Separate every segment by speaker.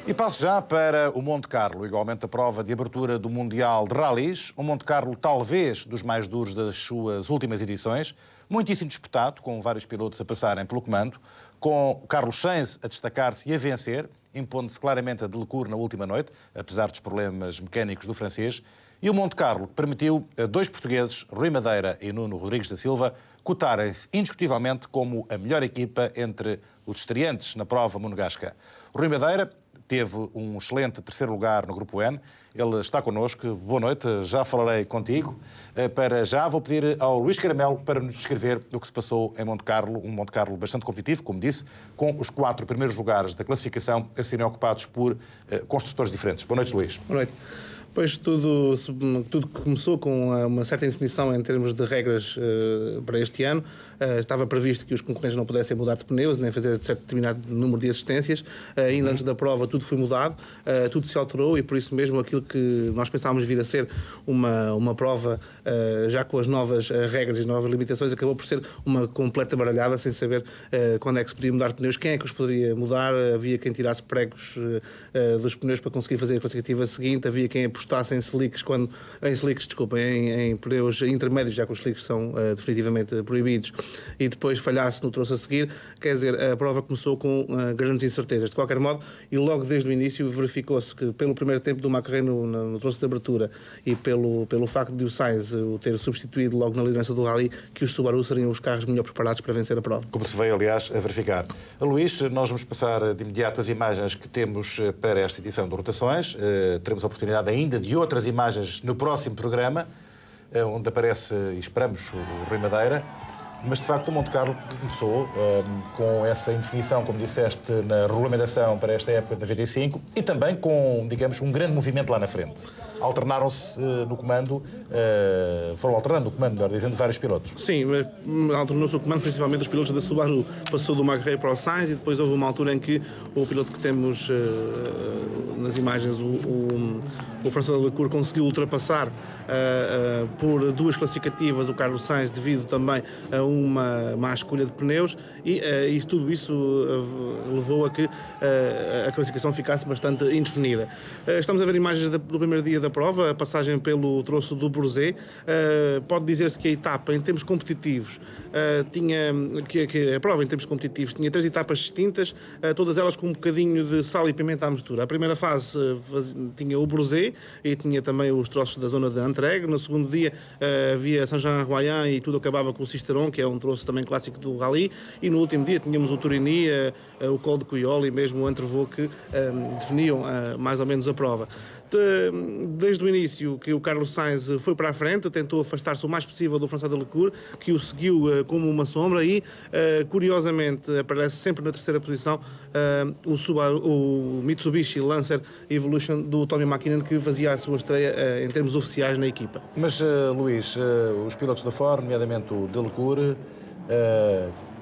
Speaker 1: E passo já para o Monte Carlo, igualmente a prova de abertura do Mundial de Rallys. O Monte Carlo, talvez dos mais duros das suas últimas edições, muitíssimo disputado, com vários pilotos a passarem pelo comando, com Carlos Sainz a destacar-se e a vencer, impondo-se claramente a Delecour na última noite, apesar dos problemas mecânicos do francês. E o Monte Carlo permitiu a dois portugueses, Rui Madeira e Nuno Rodrigues da Silva, cotarem-se indiscutivelmente como a melhor equipa entre os estreantes na prova monegasca. Rui Madeira teve um excelente terceiro lugar no Grupo N. Ele está connosco. Boa noite, já falarei contigo. Para já vou pedir ao Luís Caramelo para nos descrever o que se passou em Monte Carlo, um Monte Carlo bastante competitivo, como disse, com os 4 primeiros lugares da classificação a serem ocupados por construtores diferentes. Boa noite, Luís.
Speaker 2: Boa noite. Pois tudo começou com uma certa indefinição em termos de regras para este ano. Estava previsto que os concorrentes não pudessem mudar de pneus, nem fazer certo determinado número de assistências. Ainda antes da prova tudo foi mudado, tudo se alterou e por isso mesmo aquilo que nós pensávamos vir a ser uma prova já com as novas regras e novas limitações acabou por ser uma completa baralhada, sem saber quando é que se podia mudar de pneus, quem é que os poderia mudar. Havia quem tirasse pregos dos pneus para conseguir fazer a classificativa seguinte, havia quem apostasse em pneus intermédios, já que os slicks são definitivamente proibidos, e depois falhasse no troço a seguir. Quer dizer, a prova começou com grandes incertezas. De qualquer modo, e logo desde o início verificou-se que pelo primeiro tempo do McRae no troço de abertura e pelo facto de o Sainz o ter substituído logo na liderança do Rally, que os Subaru seriam os carros melhor preparados para vencer a prova.
Speaker 1: Como se veio, aliás, a verificar. Luís, nós vamos passar de imediato as imagens que temos para esta edição de rotações. Teremos a oportunidade ainda de outras imagens no próximo programa, onde aparece, e esperamos, o Rui Madeira. Mas, de facto, o Monte Carlo começou com essa indefinição, como disseste, na regulamentação para esta época de 95 e também com, digamos, um grande movimento lá na frente. Alternaram-se no comando, foram alternando o comando, melhor dizendo, vários pilotos.
Speaker 2: Sim, alternou-se o comando, principalmente os pilotos da Subaru. Passou do McRae para o Sainz e depois houve uma altura em que o piloto que temos nas imagens, o François Delecour, conseguiu ultrapassar por duas classificativas o Carlos Sainz, devido também a uma má escolha de pneus, e tudo isso levou a que a classificação ficasse bastante indefinida. Estamos a ver imagens do primeiro dia da prova, a passagem pelo troço do Bourget. Pode dizer-se que a etapa, em termos competitivos, a prova em termos competitivos tinha 3 etapas distintas, todas elas com um bocadinho de sal e pimenta à mistura. A primeira fase tinha o Bourget e tinha também os troços da zona de Entregue. No segundo dia havia Saint-Jean-Royan e tudo acabava com o Cisteron, que é um troço também clássico do Rally, e no último dia tínhamos o Turini, o Col de Cuiol e mesmo o Entrevaux, que definiam mais ou menos a prova. Desde o início que o Carlos Sainz foi para a frente, tentou afastar-se o mais possível do François Delecour, que o seguiu como uma sombra, e curiosamente aparece sempre na terceira posição o Mitsubishi Lancer Evolution do Tommy McKinnon, que fazia a sua estreia em termos oficiais na equipa.
Speaker 1: Mas, Luís, os pilotos da Ford, nomeadamente o Delecour,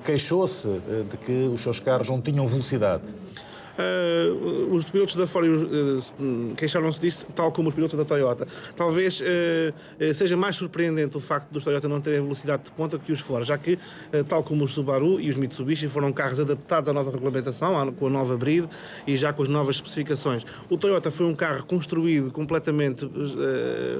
Speaker 1: queixou-se de que os seus carros não tinham velocidade.
Speaker 2: Os pilotos da Ford queixaram-se disso, tal como os pilotos da Toyota. Talvez seja mais surpreendente o facto dos Toyota não terem velocidade de ponta que os Ford, já que, tal como os Subaru e os Mitsubishi, foram carros adaptados à nova regulamentação, com a nova bride e já com as novas especificações. O Toyota foi um carro construído completamente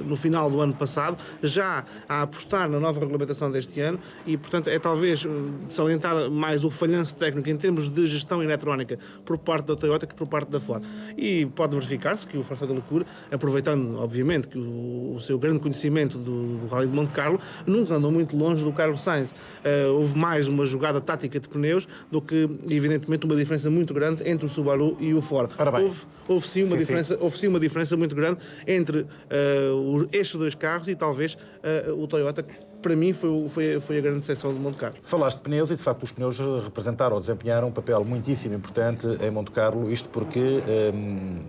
Speaker 2: no final do ano passado, já a apostar na nova regulamentação deste ano, e portanto é talvez salientar mais o falhanço técnico em termos de gestão eletrónica por parte da Toyota que por parte da Ford. E pode verificar-se que o François Delecour, aproveitando obviamente que o seu grande conhecimento do Rally de Monte Carlo, nunca andou muito longe do Carlos Sainz. Houve mais uma jogada tática de pneus do que, evidentemente, uma diferença muito grande entre o Subaru e o Ford. Houve sim uma diferença muito grande entre estes dois carros e talvez o Toyota, que para mim foi a grande decepção do Monte Carlo.
Speaker 1: Falaste de pneus e, de facto, os pneus representaram ou desempenharam um papel muitíssimo importante em Monte Carlo, isto porque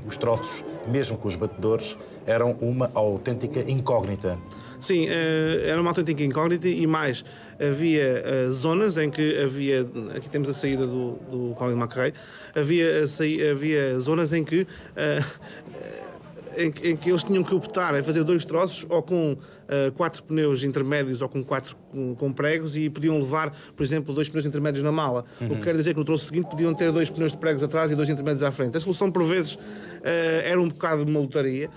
Speaker 1: os troços, mesmo com os batedores, eram uma autêntica incógnita.
Speaker 2: Sim, era uma autêntica incógnita, e mais, havia zonas em que havia, aqui temos a saída do Colin McRae, havia zonas em que em que eles tinham que optar em fazer 2 troços ou com 4 pneus intermédios ou com 4 com pregos e podiam levar, por exemplo, 2 pneus intermédios na mala. O que quer dizer que no troço seguinte podiam ter 2 pneus de pregos atrás e 2 intermédios à frente. A solução, por vezes, era um bocado de malutaria.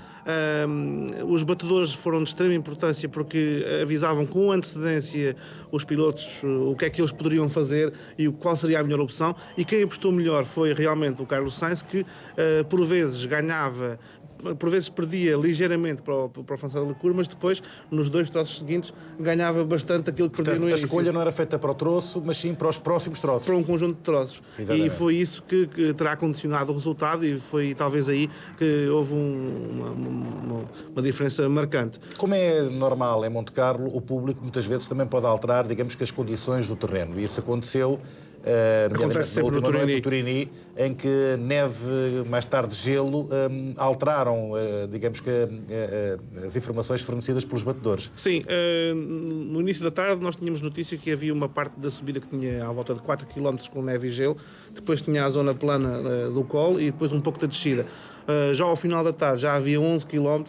Speaker 2: Os batedores foram de extrema importância porque avisavam com antecedência os pilotos o que é que eles poderiam fazer e qual seria a melhor opção, e quem apostou melhor foi realmente o Carlos Sainz, que por vezes ganhava, por vezes perdia ligeiramente para o François Delacour, mas depois, nos 2 troços seguintes, ganhava bastante aquilo que perdia no início.
Speaker 1: A escolha não era feita para o troço, mas sim para os próximos troços.
Speaker 2: Para um conjunto de troços.
Speaker 1: Exatamente.
Speaker 2: E foi isso que terá condicionado o resultado, e foi talvez aí que houve uma diferença marcante.
Speaker 1: Como é normal em Monte Carlo, o público muitas vezes também pode alterar, digamos que as condições do terreno. E isso aconteceu
Speaker 2: acontece sempre no
Speaker 1: Turini, em que neve, mais tarde gelo, alteraram, digamos que, as informações fornecidas pelos batedores.
Speaker 2: Sim, no início da tarde nós tínhamos notícia que havia uma parte da subida que tinha à volta de 4 km com neve e gelo, depois tinha a zona plana do colo e depois um pouco da descida. Já ao final da tarde já havia 11 km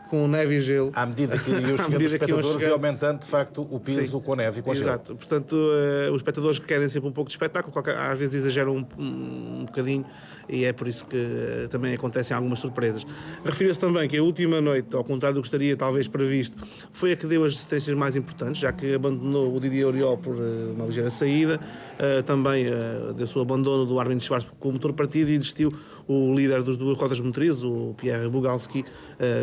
Speaker 2: com neve e gelo.
Speaker 1: À medida que iam chegando os espectadores e aumentando, de facto, o piso. Sim, com a neve e com a gelo.
Speaker 2: Exato. Portanto, os espectadores querem sempre um pouco de espetáculo, às vezes exageram um bocadinho, e é por isso que também acontecem algumas surpresas. Refira-se também que a última noite, ao contrário do que estaria talvez previsto, foi a que deu as assistências mais importantes, já que abandonou o Didier Oriol por uma ligeira saída, também deu-se o abandono do Armin Schwarz com o motor partido e desistiu o líder das 2 rodas motrizes, o Pierre Bugalski,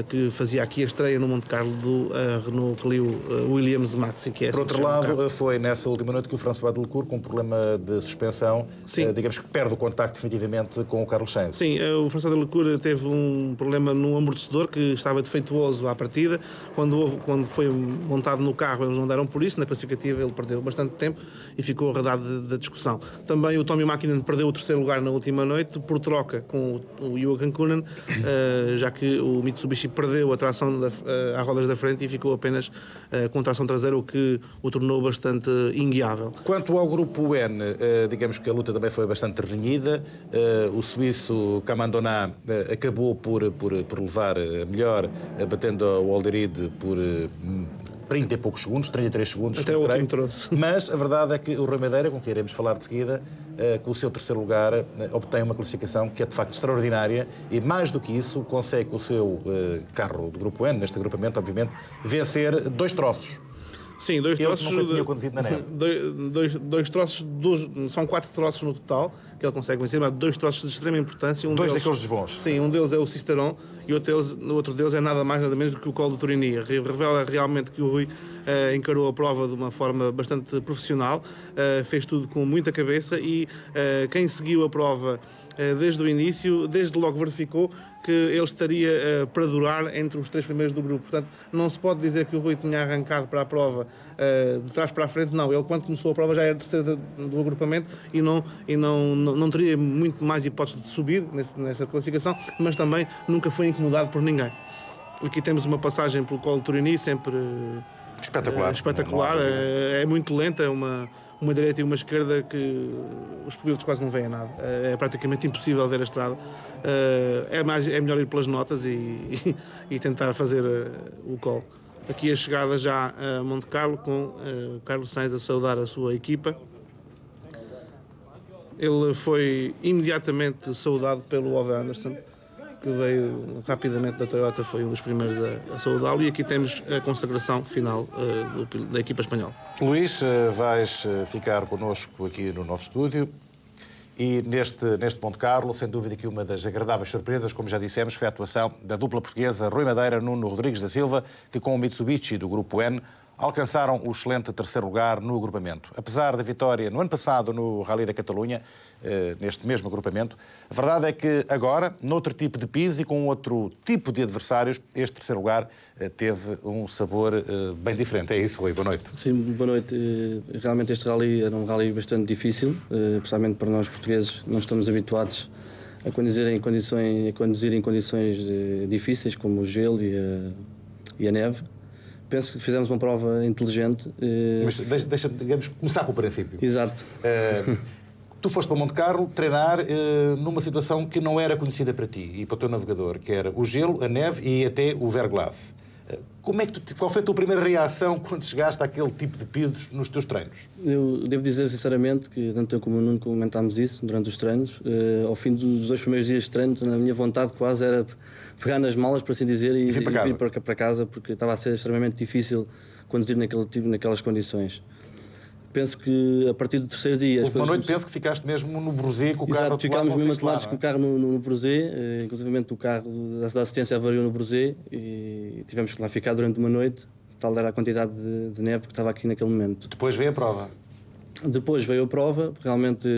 Speaker 2: que fazia aqui a estreia no Monte Carlo do Renault Clio Williams Maxi, que é
Speaker 1: Por outro lado, foi nessa última noite que o François Delacour, com um problema de suspensão, digamos que perde o contacto definitivamente com o Carlos Sainz.
Speaker 2: Sim, o François Delacour teve um problema no amortecedor que estava defeituoso à partida. Quando foi montado no carro, eles não deram por isso. Na classificativa ele perdeu bastante tempo e ficou arredado da discussão. Também o Tommy Mäkinen perdeu o 3º lugar na última noite por troca com o Joachim Kuhnen, já que o Mitsubishi perdeu a tração às rodas da frente e ficou apenas com tração traseira, o que o tornou bastante inguiável.
Speaker 1: Quanto ao grupo N, digamos que a luta também foi bastante renhida. O suíço Camandona acabou por levar a melhor, batendo o Alderide por 30 e poucos segundos, 33 segundos.
Speaker 2: Até o último troço.
Speaker 1: Mas a verdade é que o Rui Madeira, com quem iremos falar de seguida, com o seu 3º lugar, obtém uma classificação que é de facto extraordinária e, mais do que isso, consegue com o seu carro do grupo N, neste agrupamento, obviamente, vencer 2 troços.
Speaker 2: Sim, 2 troços.
Speaker 1: Ele nunca tinha conduzido na neve.
Speaker 2: Dois troços, são 4 troços no total que ele consegue vencer, mas 2 troços de extrema importância.
Speaker 1: 2 daqueles dos bons.
Speaker 2: Sim, um deles é o Cisteron e o outro deles é nada mais nada menos do que o Col do Turini. Revela realmente que o Rui encarou a prova de uma forma bastante profissional, fez tudo com muita cabeça e quem seguiu a prova desde o início, desde logo verificou que ele estaria para durar entre os 3 primeiros do grupo. Portanto, não se pode dizer que o Rui tinha arrancado para a prova de trás para a frente. Não, ele quando começou a prova já era 3º do agrupamento e não teria muito mais hipótese de subir nessa classificação, mas também nunca foi incomodado por ninguém. Aqui temos uma passagem pelo Col do Turini, sempre espetacular. É muito lenta, é uma direita e uma esquerda que os pilotos quase não veem nada. É praticamente impossível ver a estrada. É melhor ir pelas notas e tentar fazer o call. Aqui a chegada já a Monte Carlo, com o Carlos Sainz a saudar a sua equipa. Ele foi imediatamente saudado pelo Ove Anderson, que veio rapidamente da Toyota, foi um dos primeiros a saudá-lo, e aqui temos a consagração final da equipa espanhola.
Speaker 1: Luís, vais ficar connosco aqui no nosso estúdio e neste Monte Carlo, sem dúvida que uma das agradáveis surpresas, como já dissemos, foi a atuação da dupla portuguesa Rui Madeira, Nuno Rodrigues da Silva, que com o Mitsubishi do Grupo N alcançaram o excelente 3º lugar no agrupamento. Apesar da vitória no ano passado no Rally da Catalunha, neste mesmo agrupamento, a verdade é que agora, noutro tipo de piso e com outro tipo de adversários, este 3º lugar teve um sabor bem diferente. É isso, Rui? Boa noite.
Speaker 3: Sim, boa noite. Realmente este rally era um rally bastante difícil, especialmente para nós portugueses. Não estamos habituados a conduzir em condições difíceis, como o gelo e a neve. Penso que fizemos uma prova inteligente.
Speaker 1: Mas deixa-me, digamos, começar pelo princípio.
Speaker 3: Exato.
Speaker 1: Tu foste para Monte Carlo treinar numa situação que não era conhecida para ti e para o teu navegador, que era o gelo, a neve e até o verglass. Qual foi a tua primeira reação quando chegaste àquele tipo de pisos nos teus treinos?
Speaker 3: Eu devo dizer sinceramente que, tanto eu como o Nuno comentámos isso durante os treinos. Ao fim dos 2 primeiros dias de treino, a minha vontade quase era pegar nas malas, por assim dizer, e vir para casa, porque estava a ser extremamente difícil conduzir naquelas condições. Penso que a partir do 3º dia...
Speaker 1: Houve uma noite, penso que ficaste mesmo no Brusé com o carro...
Speaker 3: Exato, ficámos mesmo atolados com o carro no Brusé, inclusive o carro da assistência avariou no Brusé e tivemos que lá ficar durante uma noite, tal era a quantidade de neve que estava aqui naquele momento.
Speaker 1: Depois veio a prova.
Speaker 3: Depois veio a prova, realmente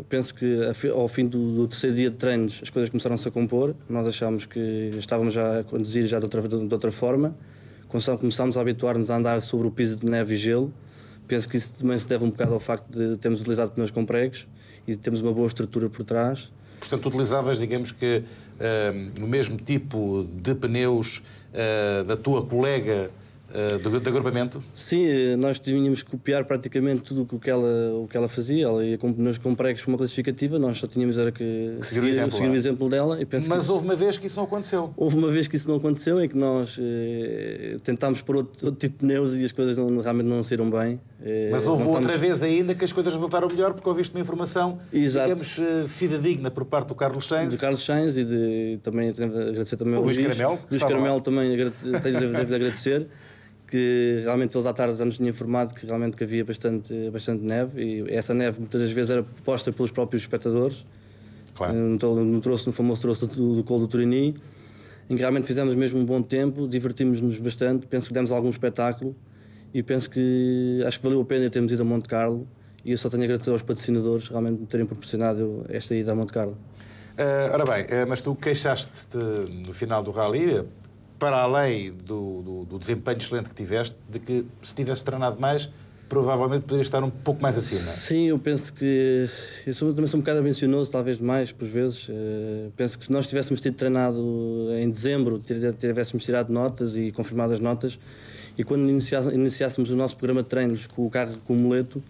Speaker 3: penso que ao fim do 3º dia de treinos as coisas começaram-se a compor, nós achámos que estávamos já a conduzir já de outra forma, começámos a habituar-nos a andar sobre o piso de neve e gelo. Penso que isso também se deve um bocado ao facto de termos utilizado pneus com pregos e de termos uma boa estrutura por trás.
Speaker 1: Portanto, utilizavas, digamos que, o mesmo tipo de pneus da tua colega de agrupamento?
Speaker 3: Sim, nós tínhamos que copiar praticamente tudo o que ela fazia. Ela ia com pneus com pregos para uma classificativa, nós só tínhamos era que seguir o exemplo dela. E penso
Speaker 1: Mas houve uma vez que isso não aconteceu?
Speaker 3: Houve uma vez que isso não aconteceu, em que nós tentámos pôr outro tipo de pneus e as coisas realmente não saíram bem.
Speaker 1: Mas houve outra vez ainda que as coisas resultaram melhor, porque ouviste uma informação, digamos, fidedigna por parte do Carlos Sainz.
Speaker 3: Do Carlos Sainz e também agradecer também ao
Speaker 1: Luís Caramelo.
Speaker 3: Luís Caramelo também devo agradecer, que realmente eles à tarde já nos tinham informado que realmente havia bastante neve e essa neve muitas das vezes era posta pelos próprios espectadores.
Speaker 1: Claro.
Speaker 3: No famoso troço do Colo do Turini, em que realmente fizemos mesmo um bom tempo, divertimos-nos bastante, penso que demos algum espetáculo e penso que acho que valeu a pena termos ido a Monte Carlo e eu só tenho a agradecer aos patrocinadores realmente me terem proporcionado esta ida a Monte Carlo.
Speaker 1: Ora bem, mas tu queixaste-te no final do rally, para além do desempenho excelente que tiveste, de que se tivesse treinado mais, provavelmente poderias estar um pouco mais acima.
Speaker 3: Sim, eu penso que... também sou um bocado ambicioso, talvez demais, por vezes. Penso que se nós tivéssemos tido treinado em dezembro, tivéssemos tirado notas e confirmado as notas, e quando iniciássemos o nosso programa de treinos com o carro com o moleto,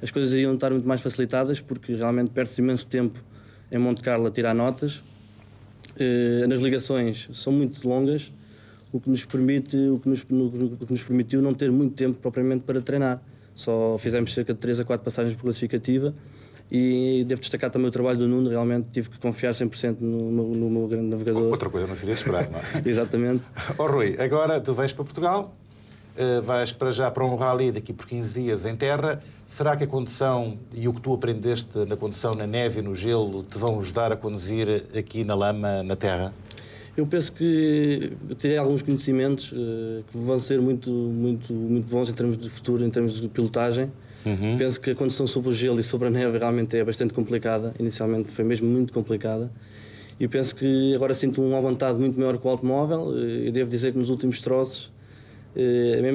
Speaker 3: as coisas iriam estar muito mais facilitadas, porque realmente perde-se imenso tempo em Monte Carlo a tirar notas. Nas ligações são muito longas, o que nos permitiu não ter muito tempo propriamente para treinar. Só fizemos cerca de 3 a 4 passagens por classificativa e devo destacar também o trabalho do Nuno, realmente tive que confiar 100% no meu grande navegador.
Speaker 1: Outra coisa não seria de esperar, não é?
Speaker 3: Exatamente.
Speaker 1: Rui, agora tu vais para Portugal, vais para um rally daqui por 15 dias em terra. Será que a condução e o que tu aprendeste na condução na neve e no gelo te vão ajudar a conduzir aqui na lama, na terra?
Speaker 3: Eu penso que terei alguns conhecimentos que vão ser muito bons em termos de futuro, em termos de pilotagem. Penso que a condução sobre o gelo e sobre a neve realmente é bastante complicada. Inicialmente foi mesmo muito complicada. E penso que agora sinto uma vontade muito maior com o automóvel. Eu devo dizer que nos últimos troços,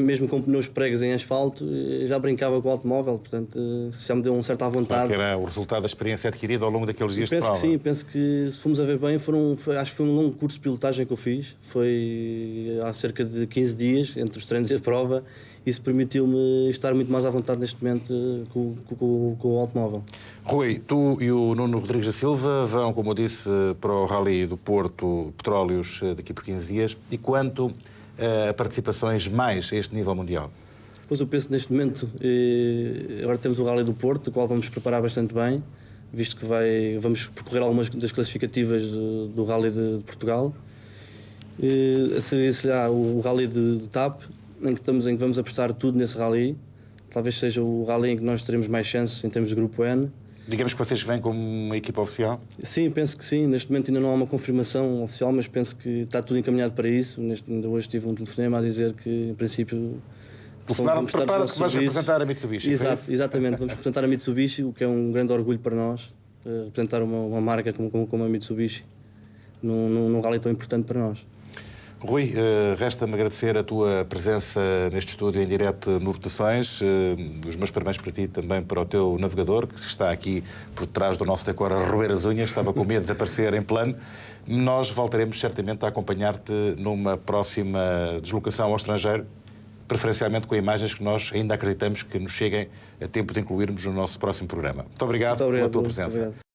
Speaker 3: mesmo com pneus pregos em asfalto, já brincava com o automóvel, portanto já me deu uma certa vontade.
Speaker 1: Que era o resultado da experiência adquirida ao longo daqueles dias de prova.
Speaker 3: Penso que sim, penso que se formos a ver bem, acho que foi um longo curso de pilotagem que eu fiz, foi há cerca de 15 dias entre os treinos e a prova, e isso permitiu-me estar muito mais à vontade neste momento com o automóvel. Rui,
Speaker 1: tu e o Nuno Rodrigues da Silva vão, como eu disse, para o Rally do Porto Petróleos daqui por 15 dias, e quanto a participações mais a este nível mundial?
Speaker 3: Pois eu penso neste momento, agora temos o Rally do Porto, o qual vamos preparar bastante bem, visto que vamos percorrer algumas das classificativas do Rally de Portugal. Será o Rally de TAP, em que vamos apostar tudo nesse Rally. Talvez seja o Rally em que nós teremos mais chances em termos de Grupo N.
Speaker 1: Digamos que vocês vêm como uma equipa oficial?
Speaker 3: Sim, penso que sim. Neste momento ainda não há uma confirmação oficial, mas penso que está tudo encaminhado para isso. Ainda hoje tive um telefonema a dizer que, em princípio...
Speaker 1: Telefonaram para que vais representar a Mitsubishi.
Speaker 3: Exatamente, vamos representar a Mitsubishi, o que é um grande orgulho para nós, representar uma marca como a Mitsubishi num rally tão importante para nós.
Speaker 1: Rui, resta-me agradecer a tua presença neste estúdio em direto no Rotações. Os meus parabéns para ti, também para o teu navegador, que está aqui por trás do nosso decor a roer as unhas, estava com medo de aparecer em plano. Nós voltaremos certamente a acompanhar-te numa próxima deslocação ao estrangeiro. preferencialmente com imagens que nós ainda acreditamos que nos cheguem a tempo de incluirmos no nosso próximo programa. Muito obrigado, pela tua presença.
Speaker 3: Muito obrigado.